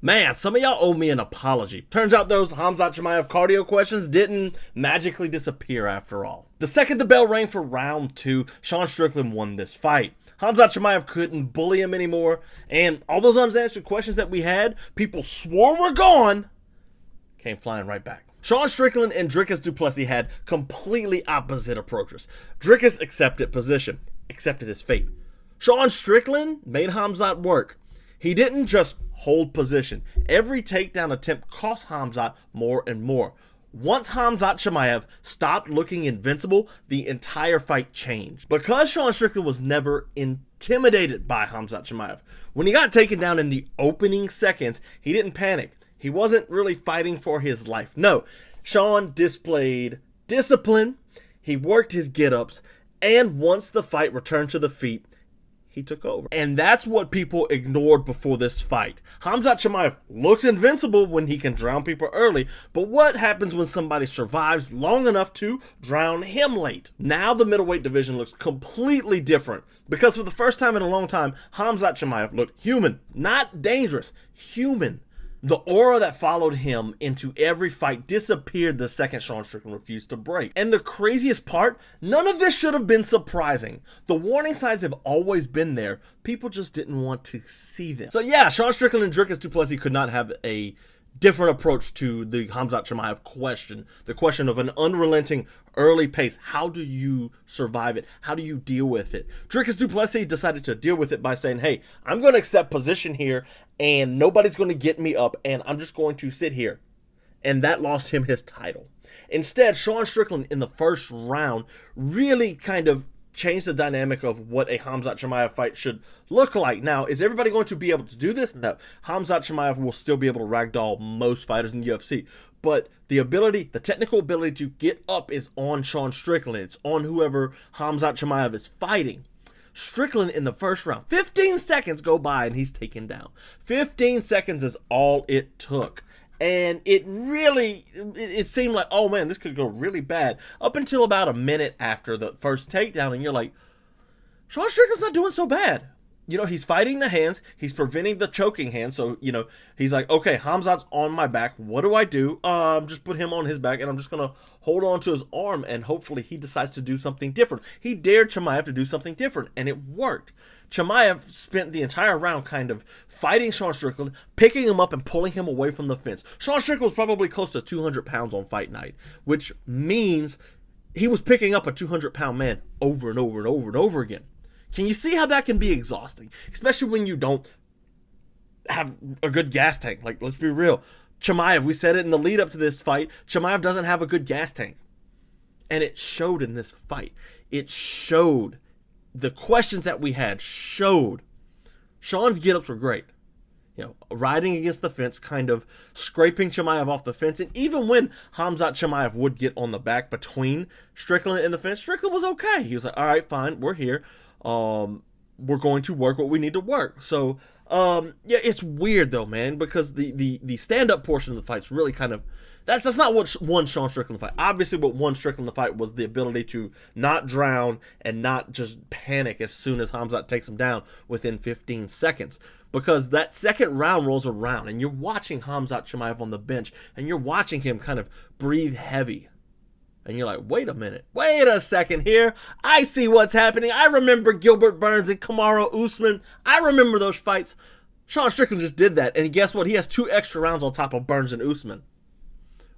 Man, some of y'all owe me an apology. Turns out those Khamzat Chimaev cardio questions didn't magically disappear after all. The second the bell rang for round 2, Sean Strickland won this fight. Khamzat Chimaev couldn't bully him anymore, and all those unanswered questions that we had, people swore were gone, came flying right back. Sean Strickland and Dricus Du Plessis had completely opposite approaches. Dricus accepted position, accepted his fate. Sean Strickland made Khamzat work. He didn't just hold position. Every takedown attempt cost Khamzat more and more. Once Khamzat Chimaev stopped looking invincible, the entire fight changed. Because Sean Strickland was never intimidated by Khamzat Chimaev, when he got taken down in the opening seconds, he didn't panic. He wasn't really fighting for his life. No, Sean displayed discipline, he worked his get-ups, and once the fight returned to the feet, he took over. And that's what people ignored before this fight. Khamzat Chimaev looks invincible when he can drown people early, but what happens when somebody survives long enough to drown him late? Now the middleweight division looks completely different, because for the first time in a long time, Khamzat Chimaev looked human, not dangerous, human. The aura that followed him into every fight disappeared the second Sean Strickland refused to break. And the craziest part, none of this should have been surprising. The warning signs have always been there. People just didn't want to see them. So yeah, Sean Strickland and Dricus Du Plessis could not have a different approach to the Khamzat Chimaev question. The question of an unrelenting early pace. How do you survive it? How do you deal with it? Dricus Du Plessis decided to deal with it by saying, hey, I'm going to accept position here and nobody's going to get me up and I'm just going to sit here. And that lost him his title. Instead, Sean Strickland in the first round really kind of changed the dynamic of what a Khamzat Chimaev fight should look like. Now, is everybody going to be able to do this? No. Khamzat Chimaev will still be able to ragdoll most fighters in the UFC. But the ability, the technical ability to get up is on Sean Strickland. It's on whoever Khamzat Chimaev is fighting. Strickland in the first round, 15 seconds go by and he's taken down. 15 seconds is all it took. And it seemed like, oh man, this could go really bad. Up until about a minute after the first takedown, and you're like, Sean Strickland's not doing so bad. You know, he's fighting the hands. He's preventing the choking hand. So, you know, he's like, okay, Khamzat's on my back. What do I do? Just put him on his back, and I'm just going to hold on to his arm, and hopefully he decides to do something different. He dared Chimaev to do something different, and it worked. Chimaev spent the entire round kind of fighting Sean Strickland, picking him up and pulling him away from the fence. Sean Strickland was probably close to 200 pounds on fight night, which means he was picking up a 200-pound man over and over and over and over again. Can you see how that can be exhausting? Especially when you don't have a good gas tank. Like, let's be real. Chimaev, we said it in the lead up to this fight, Chimaev doesn't have a good gas tank. And it showed in this fight. It showed. The questions that we had showed. Sean's get-ups were great. You know, riding against the fence, kind of scraping Chimaev off the fence. And even when Khamzat Chimaev would get on the back between Strickland and the fence, Strickland was okay. He was like, all right, fine, we're here. We're going to work what we need to work. So, yeah, it's weird though, man, because the stand-up portion of the fight's really kind of, that's not what won Sean Strickland the fight. Obviously, what won Strickland the fight was the ability to not drown and not just panic as soon as Khamzat takes him down within 15 seconds. Because that second round rolls around and you're watching Khamzat Chimaev on the bench and you're watching him kind of breathe heavy. And you're like, wait a minute, wait a second here. I see what's happening. I remember Gilbert Burns and Kamaru Usman. I remember those fights. Sean Strickland just did that. And guess what? He has 2 extra rounds on top of Burns and Usman.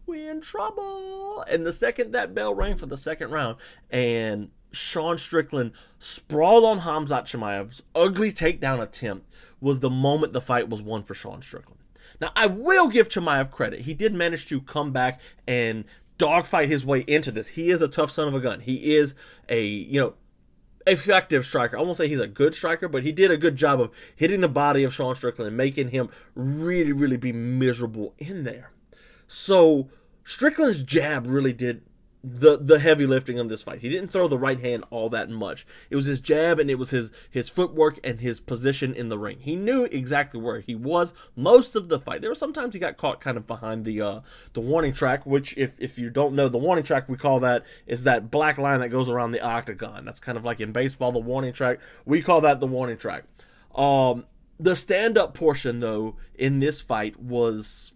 We in trouble. And the second that bell rang for the second round, and Sean Strickland sprawled on Khamzat Chimaev's ugly takedown attempt, was the moment the fight was won for Sean Strickland. Now, I will give Chimaev credit. He did manage to come back and dogfight his way into this. He is a tough son of a gun. He is a, you know, effective striker. I won't say he's a good striker, but he did a good job of hitting the body of Sean Strickland and making him really, really be miserable in there. So Strickland's jab really did the heavy lifting of this fight. He didn't throw the right hand all that much. It was his jab, and it was his footwork and his position in the ring. He knew exactly where he was most of the fight. There were sometimes he got caught kind of behind the warning track, which if you don't know, the warning track, we call that is that black line that goes around the octagon. That's kind of like in baseball, the warning track. We call that the warning track. The stand-up portion, though, in this fight was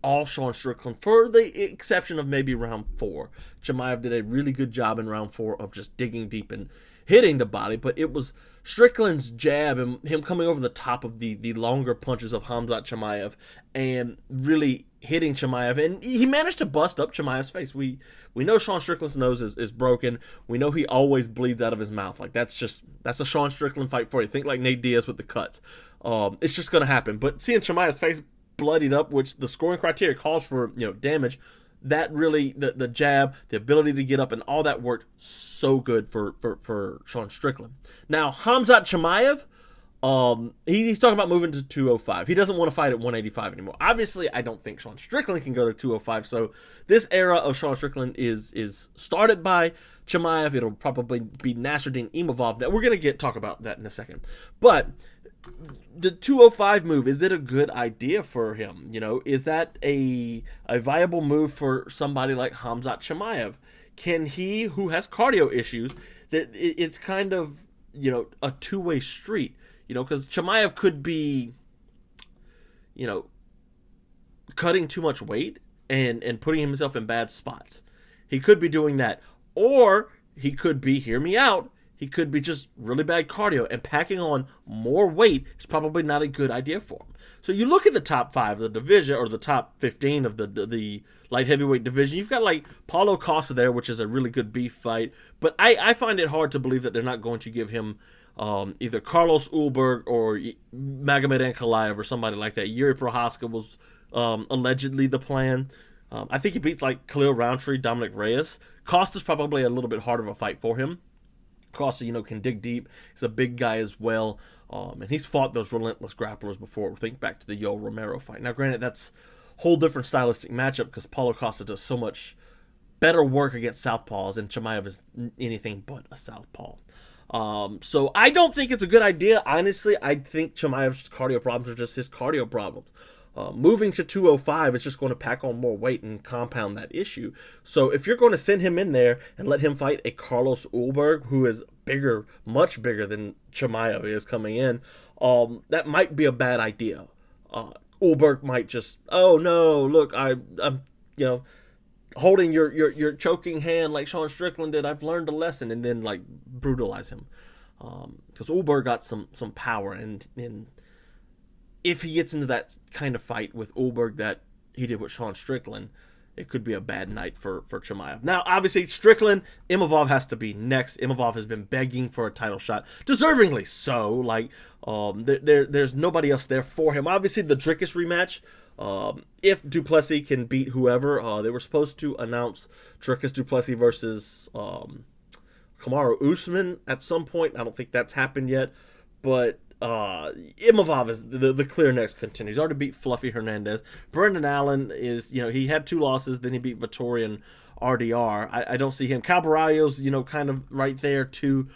all Sean Strickland, for the exception of maybe round 4. Chimaev did a really good job in round 4 of just digging deep and hitting the body, but it was Strickland's jab and him coming over the top of the longer punches of Khamzat Chimaev and really hitting Chimaev, and he managed to bust up Chimaev's face. We know Sean Strickland's nose is broken. We know he always bleeds out of his mouth. Like, that's a Sean Strickland fight for you. Think like Nate Diaz with the cuts. It's just going to happen. But seeing Chimaev's face bloodied up, which the scoring criteria calls for, damage, that really, the jab, the ability to get up, and all that worked so good for Sean Strickland. Now, Khamzat Chimaev, he's talking about moving to 205. He doesn't want to fight at 185 anymore. Obviously, I don't think Sean Strickland can go to 205. So this era of Sean Strickland is started by Chimaev. It'll probably be Nasruddin Imavov. Now, we're going to talk about that in a second. But the 205 move, is it a good idea for him? Is that a viable move for somebody like Khamzat Chimaev? Can he, who has cardio issues, that it's kind of, a two-way street? Because Chimaev could be, cutting too much weight and putting himself in bad spots. He could be doing that. Or he could be, hear me out, he could be just really bad cardio, and packing on more weight is probably not a good idea for him. So you look at the top 5 of the division, or the top 15 of the light heavyweight division. You've got like Paulo Costa there, which is a really good beef fight. But I find it hard to believe that they're not going to give him either Carlos Ulberg or Magomed Ankalaev or somebody like that. Yuri Prohaska was allegedly the plan. I think he beats like Khalil Roundtree, Dominic Reyes. Costa's probably a little bit harder of a fight for him. Costa, can dig deep. He's a big guy as well. And he's fought those relentless grapplers before. Think back to the Yoel Romero fight. Now, granted, that's a whole different stylistic matchup because Paulo Costa does so much better work against southpaws, and Chimaev is anything but a southpaw. So I don't think it's a good idea. Honestly, I think Chimaev's cardio problems are just his cardio problems. Moving to 205 is just going to pack on more weight and compound that issue. So if you're going to send him in there and let him fight a Carlos Ulberg, who is bigger, much bigger than Chimaev is coming in, that might be a bad idea. Ulberg might just, oh no, look, I'm holding your choking hand like Sean Strickland did. I've learned a lesson, and then like brutalize him. Because Ulberg got some power, and if he gets into that kind of fight with Ulberg that he did with Sean Strickland, it could be a bad night for Chimaev. Now, obviously, Strickland, Imavov has to be next. Imavov has been begging for a title shot, deservingly so. Like, there's nobody else there for him. Obviously, the Dricus rematch, if Du Plessis can beat whoever, they were supposed to announce Dricus Du Plessis versus Kamaru Usman at some point. I don't think that's happened yet, but Imavov is the clear next contender. He's already beat Fluffy Hernandez. Brendan Allen is, he had 2 losses, then he beat Vitorian RDR. I don't see him. Cal Barrios, kind of right there too.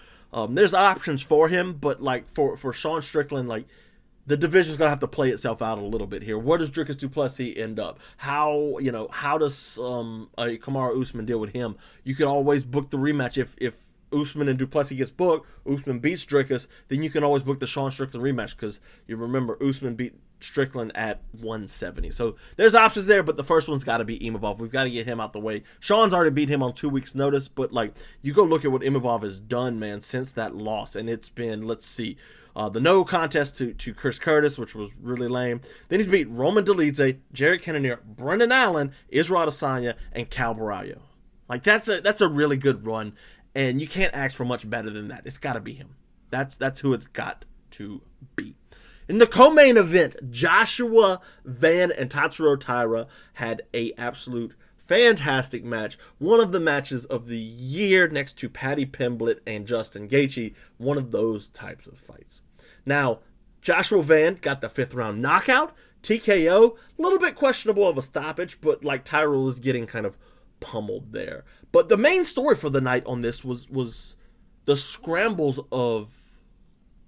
There's options for him, but like for Sean Strickland, like the division's gonna have to play itself out a little bit here. Where does Dricus Du Plessis end up? How does a Kamaru Usman deal with him? You could always book the rematch if Usman and Du Plessis gets booked, Usman beats Dricus, then you can always book the Sean Strickland rematch, because you remember Usman beat Strickland at 170. So there's options there, but the first one's got to be Imavov. We've got to get him out the way. Sean's already beat him on 2 weeks' notice, but like you go look at what Imavov has done, man, since that loss, and it's been, let's see, the no contest to Chris Curtis, which was really lame. Then he's beat Roman Dolidze, Jared Cannonier, Brendan Allen, Israel Adesanya, and Cal Barrios. Like that's a really good run. And you can't ask for much better than that. It's got to be him. That's who it's got to be. In the co-main event, Joshua Van and Tatsuro Taira had a absolute fantastic match. One of the matches of the year, next to Paddy Pimblett and Justin Gaethje. One of those types of fights. Now, Joshua Van got the 5th round knockout. TKO, a little bit questionable of a stoppage, but like Taira was getting kind of pummeled there. But the main story for the night on this was the scrambles of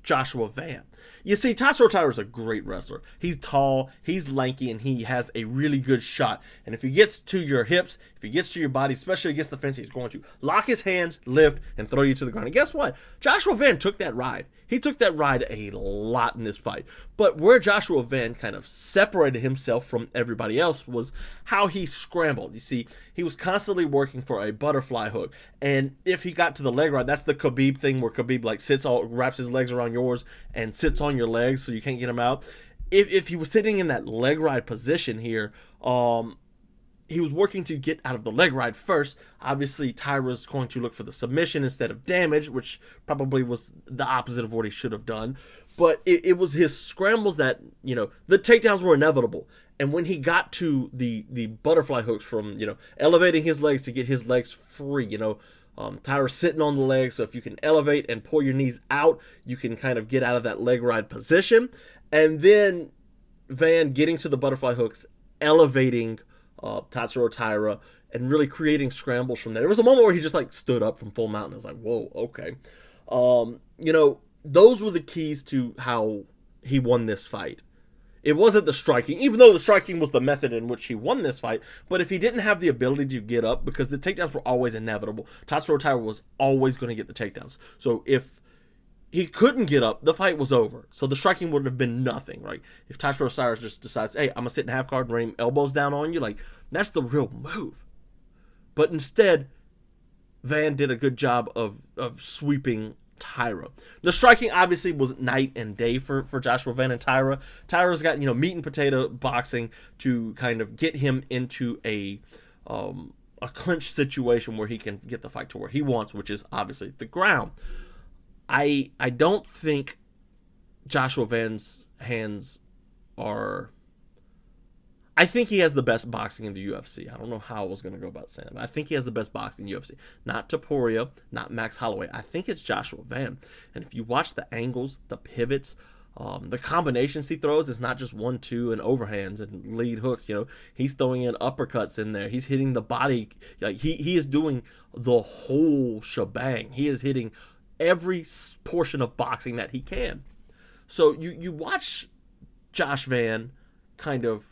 Joshua Van. You see, Tatsuro Taira is a great wrestler. He's tall, he's lanky, and he has a really good shot. And if he gets to your hips, if he gets to your body, especially against the fence, he's going to lock his hands, lift, and throw you to the ground. And guess what? Joshua Van took that ride. He took that ride a lot in this fight. But where Joshua Van kind of separated himself from everybody else was how he scrambled. You see, he was constantly working for a butterfly hook. And if he got to the leg ride, that's the Khabib thing where Khabib like wraps his legs around yours and sits on your legs so you can't get him out. If he was sitting in that leg ride position here, he was working to get out of the leg ride first. Obviously, Taira's going to look for the submission instead of damage, which probably was the opposite of what he should have done. But it was his scrambles that, the takedowns were inevitable. And when he got to the butterfly hooks from, elevating his legs to get his legs free, Taira's sitting on the leg, so if you can elevate and pull your knees out, you can kind of get out of that leg ride position. And then Van getting to the butterfly hooks, elevating Tatsuro Taira, and really creating scrambles from there. There was a moment where he just like stood up from full mount, and I was like, whoa, okay. Those were the keys to how he won this fight. It wasn't the striking, even though the striking was the method in which he won this fight. But if he didn't have the ability to get up, because the takedowns were always inevitable, Tatsuro Taira was always going to get the takedowns. So if he couldn't get up, the fight was over. So the striking would have been nothing, right? If Tatsuro Taira just decides, hey, I'm going to sit in half guard and rain elbows down on you, like, that's the real move. But instead, Van did a good job of sweeping Taira. The striking obviously was night and day for Joshua Van and Taira. Taira's got, meat and potato boxing to kind of get him into a clinch situation where he can get the fight to where he wants, which is obviously the ground. I don't think Joshua Van's hands are... I think he has the best boxing in the UFC. I don't know how I was going to go about saying it, but I think he has the best boxing in the UFC. Not Topuria, not Max Holloway. I think it's Joshua Van. And if you watch the angles, the pivots, the combinations he throws, is not just 1-2 and overhands and lead hooks. He's throwing in uppercuts in there. He's hitting the body. Like he is doing the whole shebang. He is hitting every portion of boxing that he can. So you watch Josh Van kind of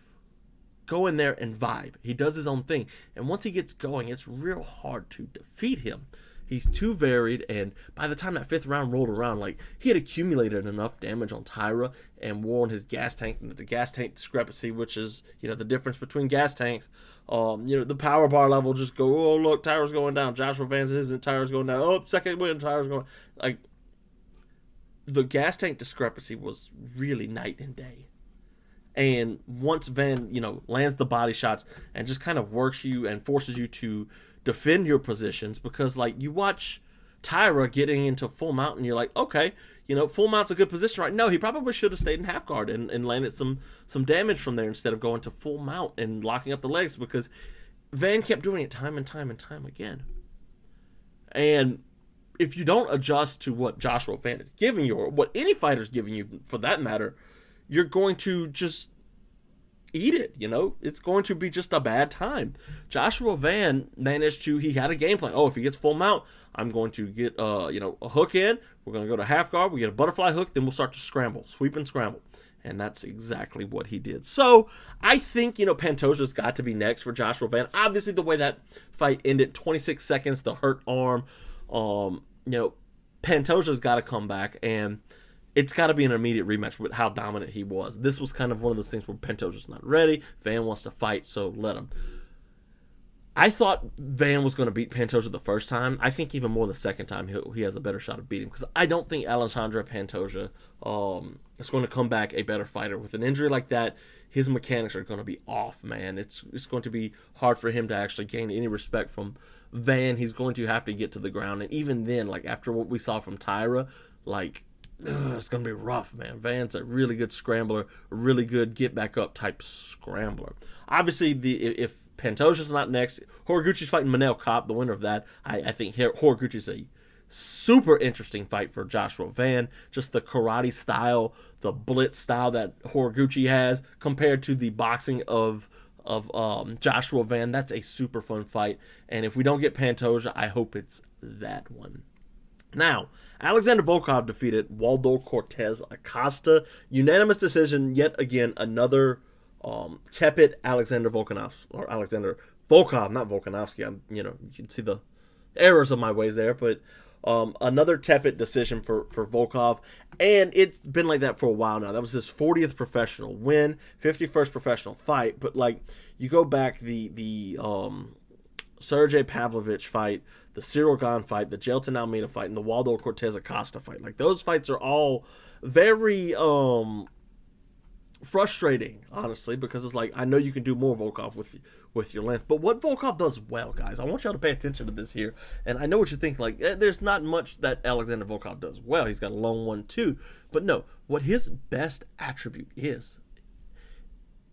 go in there and vibe. He does his own thing. And once he gets going, it's real hard to defeat him. He's too varied, and by the time that fifth round rolled around, like, he had accumulated enough damage on Taira and worn his gas tank, and the gas tank discrepancy, which is, the difference between gas tanks. The power bar level just go, oh, look, Taira's going down. Joshua Van's isn't, Taira's going down. Oh, second win, Taira's going. Like, the gas tank discrepancy was really night and day. And once Van, lands the body shots and just kind of works you and forces you to defend your positions, because, like, you watch Taira getting into full mount and you're like, okay, full mount's a good position, right? No, he probably should have stayed in half guard and landed some damage from there instead of going to full mount and locking up the legs, because Van kept doing it time and time and time again. And if you don't adjust to what Joshua Van is giving you, or what any fighter's giving you for that matter, you're going to just eat it, It's going to be just a bad time. Joshua Van managed to, he had a game plan. Oh, if he gets full mount, I'm going to get, a hook in. We're going to go to half guard. We get a butterfly hook. Then we'll start to scramble, sweep and scramble. And that's exactly what he did. So I think, Pantoja's got to be next for Joshua Van. Obviously, the way that fight ended, 26 seconds, the hurt arm, Pantoja's got to come back, and it's got to be an immediate rematch with how dominant he was. This was kind of one of those things where Pantoja's not ready. Van wants to fight, so let him. I thought Van was going to beat Pantoja the first time. I think even more the second time he has a better shot of beating him, because I don't think Alexandre Pantoja is going to come back a better fighter. With an injury like that, his mechanics are going to be off, man. It's going to be hard for him to actually gain any respect from Van. He's going to have to get to the ground, and even then, like, after what we saw from Taira, like, it's going to be rough, man. Van's a really good scrambler, a really good get-back-up type scrambler. Obviously, if Pantoja's not next, Horiguchi's fighting Manel Kape, the winner of that. I think Horiguchi's a super interesting fight for Joshua Van. Just the karate style, the blitz style that Horiguchi has compared to the boxing of Joshua Van. That's a super fun fight. And if we don't get Pantoja, I hope it's that one. Now, Alexander Volkov defeated Waldo Cortes Acosta. Unanimous decision, yet again, another tepid Alexander Volkov, not Volkanovski. You can see the errors of my ways there, but another tepid decision for Volkov, and it's been like that for a while now. That was his 40th professional win, 51st professional fight, but like you go back the Sergey Pavlovich fight, the Cyril Gane fight, the Gelton Almeida fight, and the Waldo Cortes Acosta fight. Like those fights are all very frustrating, honestly, because it's like I know you can do more Volkov with your length, but what Volkov does well, guys, I want y'all to pay attention to this here. And I know what you think, like there's not much that Alexander Volkov does well. He's got a long one too, but no, what his best attribute is,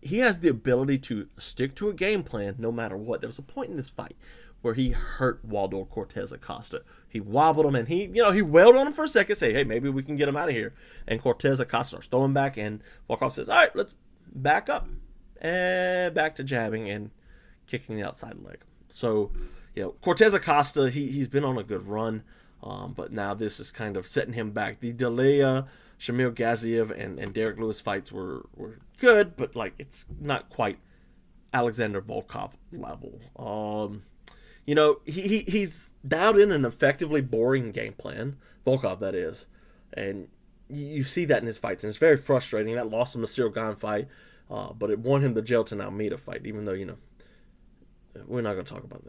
he has the ability to stick to a game plan no matter what. There was a point in this fight where he hurt Waldo Cortes Acosta. He wobbled him, and he wailed on him for a second, say, hey, maybe we can get him out of here. And Cortes Acosta starts throwing back, and Volkov says, all right, let's back up. And back to jabbing and kicking the outside leg. So, Cortes Acosta, he's been on a good run, but now this is kind of setting him back. The Delia, Shamil Gaziev, and Derek Lewis fights were good, but like it's not quite Alexander Volkov level. He's dialed in an effectively boring game plan, Volkov that is, and you see that in his fights, and it's very frustrating. That lost him the Cyril Gane fight, but it won him the Gelton Almeida fight, even though, we're not going to talk about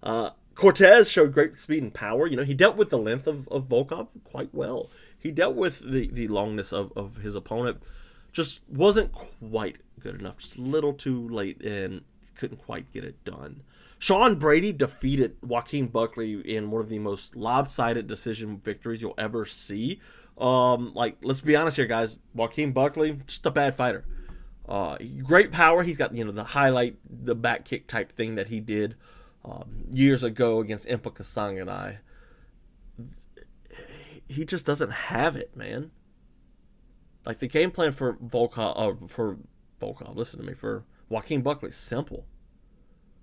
that. Cortes showed great speed and power. He dealt with the length of Volkov quite well. He dealt with the longness of his opponent. Just wasn't quite good enough. Just a little too late and couldn't quite get it done. Sean Brady defeated Joaquin Buckley in one of the most lopsided decision victories you'll ever see. Let's be honest here, guys. Joaquin Buckley, just a bad fighter. Great power. He's got, the back kick type thing that he did years ago against Impa Kasanganay. He just doesn't have it, man. Like the game plan for Volkov, listen to me, for Joaquin Buckley is simple.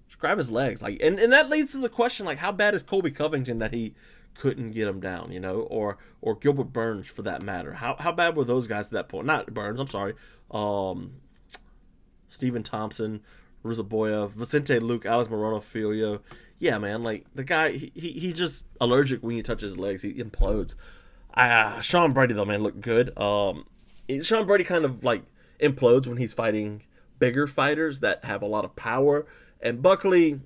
Just grab his legs, and that leads to the question, like, how bad is Colby Covington that he couldn't get him down, or Gilbert Burns for that matter? How bad were those guys at that point? Not Burns, I'm sorry. Stephen Thompson, Ruzaboya, Vicente Luke, Alex Morono-Filio. Yeah, man, like the guy, he's just allergic when you touch his legs. He implodes. Sean Brady though, man, looked good. Sean Brady kind of like implodes when he's fighting bigger fighters that have a lot of power. And Buckley,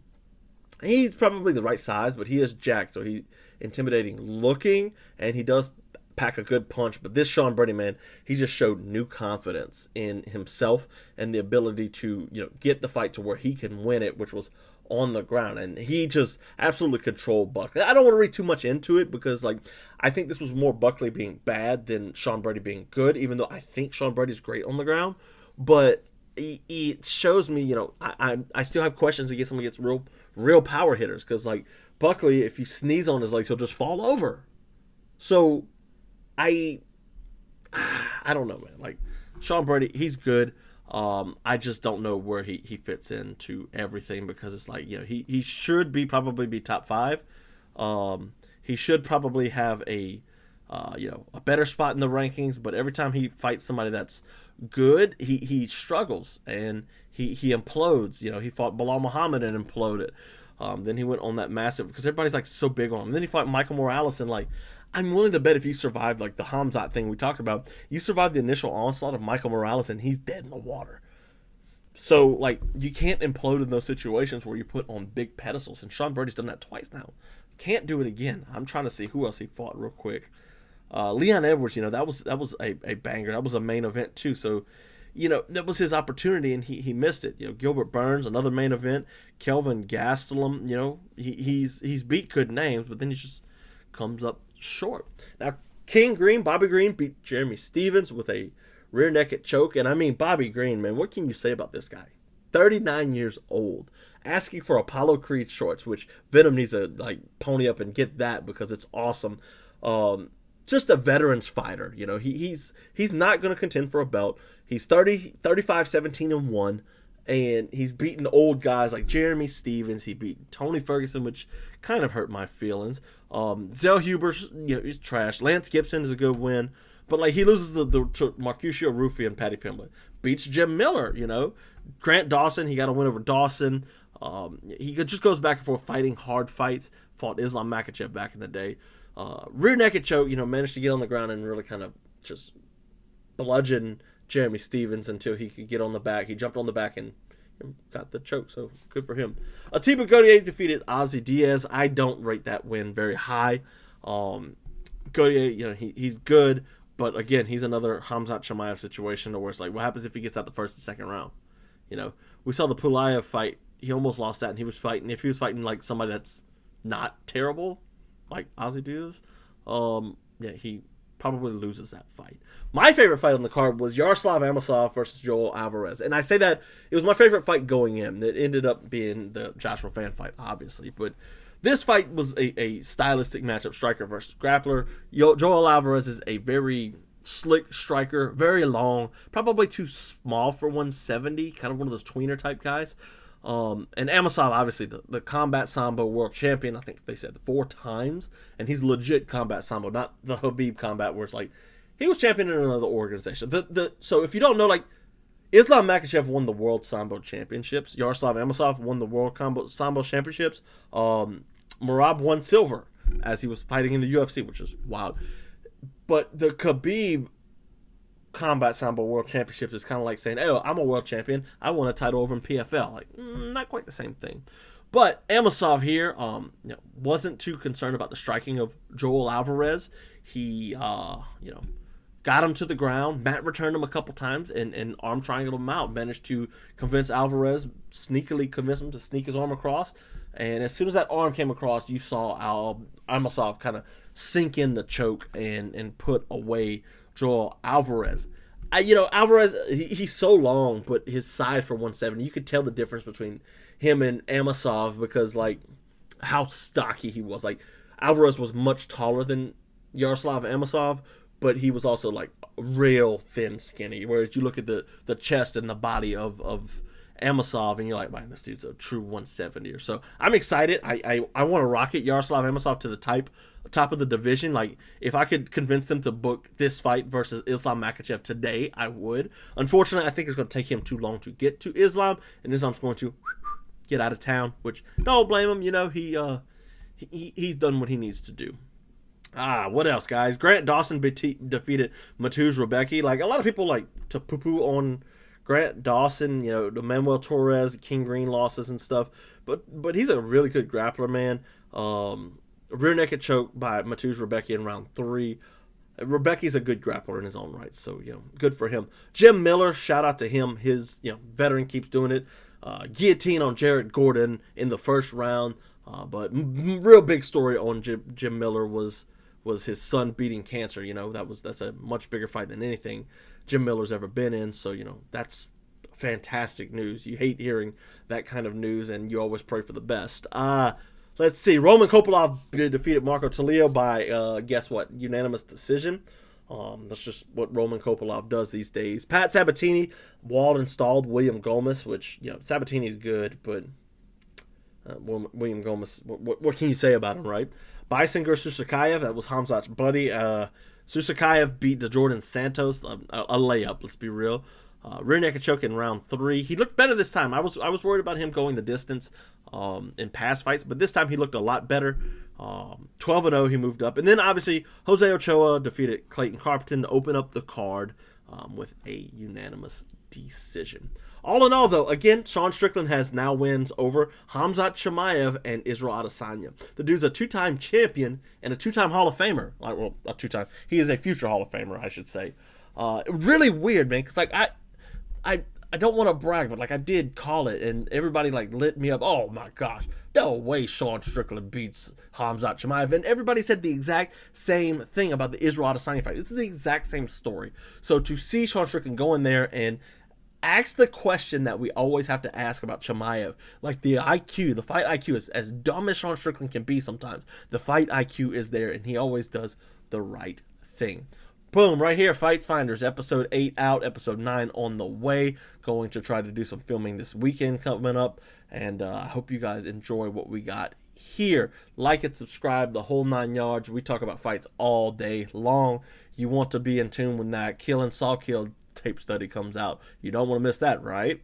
he's probably the right size, but he is jacked, so he's intimidating looking, and he does pack a good punch. But this Sean Brady, man, he just showed new confidence in himself and the ability to, get the fight to where he can win it, which was on the ground. And he just absolutely controlled Buckley. I don't want to read too much into it because, I think this was more Buckley being bad than Sean Brady being good, even though I think Sean Brady's great on the ground. But it shows me, I still have questions against him against real power hitters, because Buckley, if you sneeze on his legs, he'll just fall over. So I don't know, man. Sean Brady, he's good. I just don't know where he fits into everything, because it's he should probably be top 5. He should probably have a better spot in the rankings, but every time he fights somebody that's good, he struggles and he implodes. He fought Bilal Muhammad and imploded. Then he went on that massive, because everybody's so big on him. Then he fought Michael Morales, and I'm willing to bet if you survive the Khamzat thing we talked about, you survive the initial onslaught of Michael Morales and he's dead in the water. So you can't implode in those situations where you put on big pedestals, and Sean Brady's done that twice now. Can't do it again. I'm trying to see who else he fought real quick. Leon Edwards, that was a banger. That was a main event too. So, that was his opportunity and he missed it. Gilbert Burns, another main event. Kelvin Gastelum, he's beat good names, but then he just comes up short. Now, Bobby Green beat Jeremy Stevens with a rear naked choke. And I mean, Bobby Green, man, what can you say about this guy? 39 years old, asking for Apollo Creed shorts, which Venom needs to pony up and get that, because it's awesome. Just a veterans fighter. He's not going to contend for a belt. He's 35-17-1, and he's beaten old guys like Jeremy Stevens. He beat Tony Ferguson, which kind of hurt my feelings. Zell Huber's, he's trash. Lance Gibson is a good win, but like he loses to Marcusio Ruffi and Paddy Pimblett. Beats Jim Miller, Grant Dawson, he got a win over Dawson. He just goes back and forth fighting hard fights. Fought Islam Makhachev back in the day. Rear naked choke, managed to get on the ground and really kind of just bludgeon Jeremy Stevens until he could get on the back. He jumped on the back and got the choke, so good for him. Atiba Gauthier defeated Ozzy Diaz. I don't rate that win very high. Gauthier, he's good, but again, he's another Khamzat Chimaev situation where it's like, what happens if he gets out the first and second round? We saw the Pulaev fight. He almost lost that, and if he was fighting like somebody that's not terrible, like Ozzy Diaz, he probably loses that fight. My favorite fight on the card was Yaroslav Amosov versus Joel Alvarez. And I say that it was my favorite fight going in. It ended up being the Joshua Fan fight, obviously. But this fight was a stylistic matchup, striker versus grappler. Joel Alvarez is a very slick striker, very long, probably too small for 170, kind of one of those tweener type guys. And Amosov, obviously, the Combat Sambo world champion, I think they said 4 times, and he's legit Combat Sambo, not the Habib Combat where it's like, he was champion in another organization. So if you don't know, like, Islam Makhachev won the World Sambo Championships, Yaroslav Amosov won the World Sambo Championships, Merab won silver as he was fighting in the UFC, which is wild. But the Khabib Combat Sambo World Championships is kind of like saying, oh, I'm a world champion, I won a title over in PFL. Like, not quite the same thing. But Amosov here wasn't too concerned about the striking of Joel Alvarez. He, got him to the ground. Matt returned him a couple times and arm triangled him out. Managed to convince Alvarez, sneakily convince him to sneak his arm across. And as soon as that arm came across, you saw Amosov kind of sink in the choke and put away Joel Alvarez. Alvarez, he's so long, but his size for 170, you could tell the difference between him and Amosov because, like, how stocky he was. Like, Alvarez was much taller than Yaroslav Amosov, but he was also, like, real thin, skinny. Whereas you look at the chest and the body of Amosov, and you're like, man, this dude's a true 170 or so. I'm excited. I want to rocket Yaroslav Amosov to the top of the division. Like, if I could convince them to book this fight versus Islam Makhachev today, I would. Unfortunately, I think it's going to take him too long to get to Islam, and Islam's going to get out of town, which don't blame him. He's done what he needs to do. What else, guys? Grant Dawson defeated Mateusz Rebecki. Like, a lot of people like to poo-poo on Grant Dawson, the Manuel Torres, King Green losses and stuff. But he's a really good grappler, man. Rear naked choke by Mateusz Rebecki in round 3. Rebecki's a good grappler in his own right, so good for him. Jim Miller, shout out to him. His veteran keeps doing it. Guillotine on Jared Gordon in the first round. But real big story on Jim Miller was his son beating cancer. That's a much bigger fight than anything Jim Miller's ever been in. So, that's fantastic news. You hate hearing that kind of news, and you always pray for the best. Let's see. Roman Kopylov defeated Marco Tulio by, guess what, unanimous decision. That's just what Roman Kopylov does these days. Pat Sabatini walled and stalled William Gomez, which, Sabatini's good, but William Gomez, what can you say about him, right? Bisinger Susakayev, that was Khamzat's buddy. Susakayev beat DeJordan Santos, a layup, let's be real. Rear naked choke in round 3. He looked better this time. I was worried about him going the distance in past fights, but this time he looked a lot better. 12-0, he moved up. And then, obviously, Jose Ochoa defeated Clayton Carpenter to open up the card with a unanimous decision. All in all, though, again, Sean Strickland has now wins over Khamzat Chimaev and Israel Adesanya. The dude's a 2-time champion and a 2-time Hall of Famer. Well, not 2-time. He is a future Hall of Famer, I should say. Really weird, man, because, like, I don't want to brag, but, like, I did call it, and everybody, like, lit me up. Oh, my gosh. No way Sean Strickland beats Khamzat Chimaev. And everybody said the exact same thing about the Israel Adesanya fight. This is the exact same story. So to see Sean Strickland go in there and ask the question that we always have to ask about Chimaev, like the IQ, the fight IQ is as dumb as Sean Strickland can be sometimes. The fight IQ is there, and he always does the right thing. boom, right here, Fight Finders, episode 8 out, episode 9 on the way. Going to try to do some filming this weekend coming up, and I hope you guys enjoy what we got here. Like and subscribe, the whole 9 yards. We talk about fights all day long. You want to be in tune when that Kill and Saw Kill tape study comes out. You don't want to miss that, right?